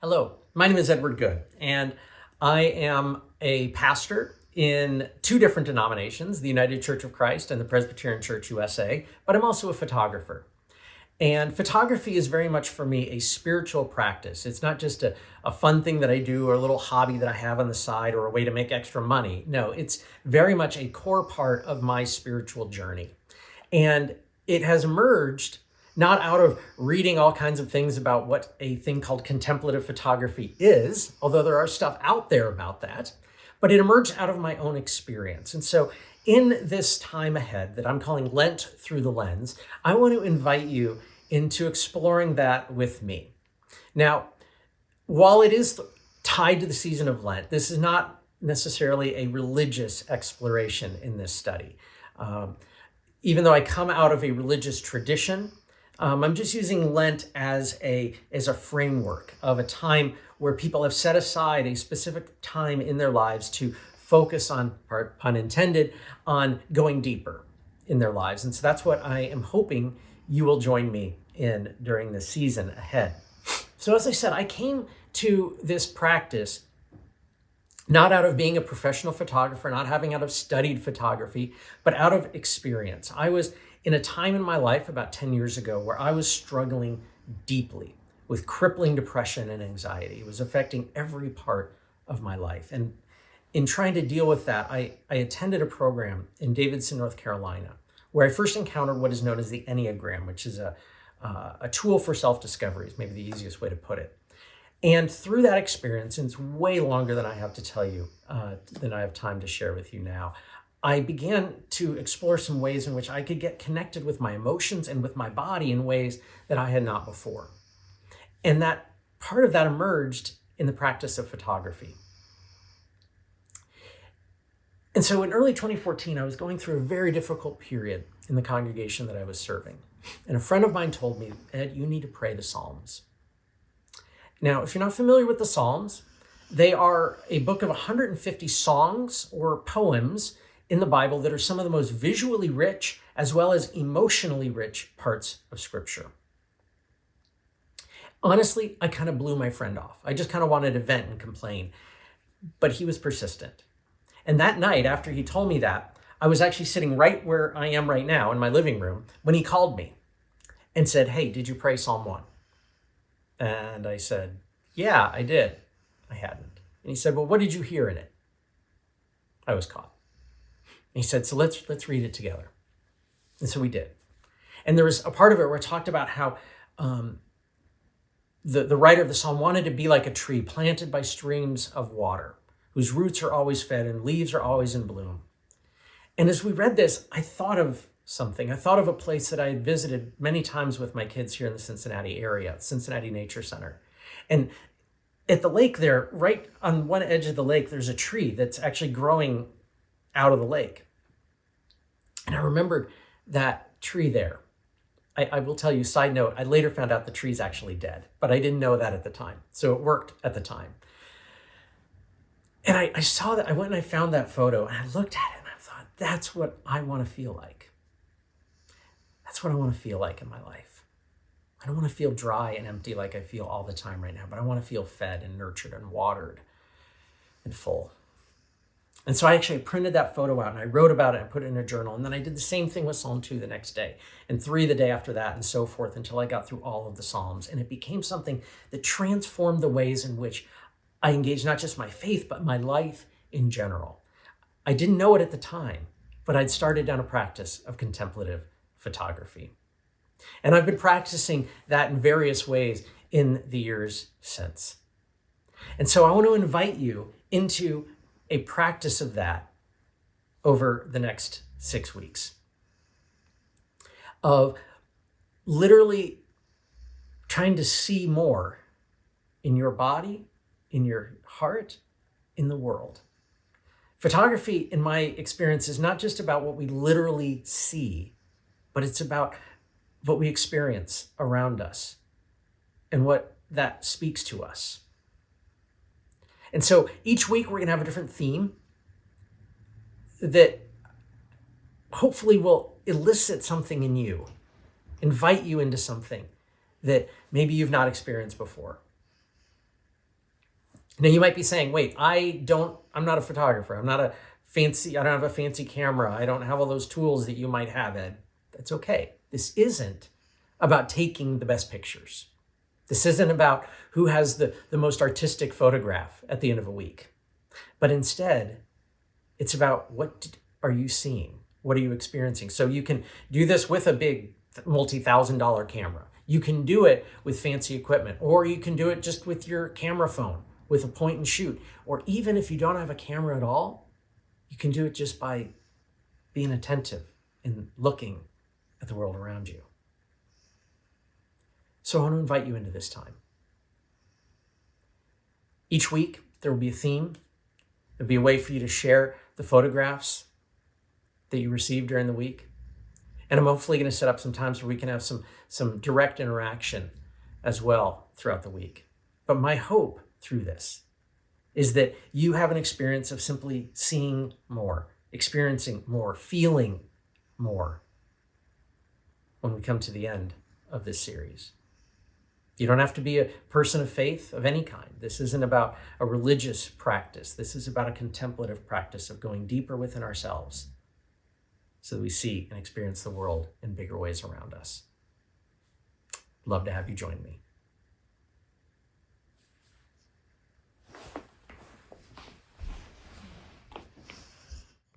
Hello, my name is Edward Good, and I am a pastor in two different denominations, the United Church of Christ and the Presbyterian Church USA, but I'm also a photographer. And photography is very much for me a spiritual practice. It's not just a fun thing that I do or a little hobby that I have on the side or a way to make extra money. No, it's very much a core part of my spiritual journey. And it has emerged not out of reading all kinds of things about what a thing called contemplative photography is, although there are stuff out there about that, but it emerged out of my own experience. And so in this time ahead that I'm calling Lent Through the Lens, I want to invite you into exploring that with me. Now, while it is tied to the season of Lent, this is not necessarily a religious exploration in this study. Even though I come out of a religious tradition, I'm just using Lent as a framework of a time where people have set aside a specific time in their lives to focus on, pun intended, on going deeper in their lives. And so that's what I am hoping you will join me in during the season ahead. So as I said, I came to this practice not out of being a professional photographer, not having out of studied photography, but out of experience. I was in a time in my life about 10 years ago where I was struggling deeply with crippling depression and anxiety. It was affecting every part of my life. And in trying to deal with that, I attended a program in Davidson, North Carolina, where I first encountered what is known as the Enneagram, which is a tool for self-discovery, is maybe the easiest way to put it. And through that experience, and it's way longer than I have to tell you, than I have time to share with you now, I began to explore some ways in which I could get connected with my emotions and with my body in ways that I had not before. And that part of that emerged in the practice of photography. And so in early 2014, I was going through a very difficult period in the congregation that I was serving. And a friend of mine told me, Ed, you need to pray the Psalms. Now, if you're not familiar with the Psalms, they are a book of 150 songs or poems in the Bible that are some of the most visually rich as well as emotionally rich parts of Scripture. Honestly, I kind of blew my friend off. I just kind of wanted to vent and complain, but he was persistent. And that night, after he told me that, I was actually sitting right where I am right now in my living room when he called me and said, hey, did you pray Psalm 1? And I said, yeah, I did. I hadn't. And he said, well, what did you hear in it? I was caught. And he said, so let's read it together. And so we did. And there was a part of it where it talked about how the writer of the psalm wanted to be like a tree planted by streams of water, whose roots are always fed and leaves are always in bloom. And as we read this, I thought of something. I thought of a place that I had visited many times with my kids here in the Cincinnati area, Cincinnati Nature Center. And at the lake there, right on one edge of the lake, there's a tree that's actually growing out of the lake. And I remembered that tree there. I will tell you, side note, I later found out the tree's actually dead, but I didn't know that at the time. So it worked at the time. And I saw that, I went and I found that photo and I looked at it and I thought, that's what I want to feel like. That's what I want to feel like in my life. I don't want to feel dry and empty like I feel all the time right now, but I want to feel fed and nurtured and watered and full. And so I actually printed that photo out and I wrote about it and put it in a journal. And then I did the same thing with Psalm 2 the next day and 3 the day after that and so forth until I got through all of the Psalms. And it became something that transformed the ways in which I engaged not just my faith, but my life in general. I didn't know it at the time, but I'd started down a practice of contemplative photography. And I've been practicing that in various ways in the years since. And so I want to invite you into a practice of that over the next 6 weeks of literally trying to see more in your body, in your heart, in the world. Photography, in my experience, is not just about what we literally see, but it's about what we experience around us and what that speaks to us. And so each week we're going to have a different theme that hopefully will elicit something in you, invite you into something that maybe you've not experienced before. Now you might be saying, wait, I'm not a photographer. I don't have a fancy camera. I don't have all those tools that you might have, Ed. That's okay. This isn't about taking the best pictures. This isn't about who has the most artistic photograph at the end of a week. But instead, it's about what are you seeing? What are you experiencing? So you can do this with a big multi-$1,000 camera. You can do it with fancy equipment, or you can do it just with your camera phone, with a point and shoot. Or even if you don't have a camera at all, you can do it just by being attentive and looking at the world around you. So I want to invite you into this time. Each week, there will be a theme. There'll be a way for you to share the photographs that you received during the week. And I'm hopefully going to set up some times where we can have some direct interaction as well throughout the week. But my hope through this is that you have an experience of simply seeing more, experiencing more, feeling more when we come to the end of this series. You don't have to be a person of faith of any kind. This isn't about a religious practice. This is about a contemplative practice of going deeper within ourselves so that we see and experience the world in bigger ways around us. Love to have you join me.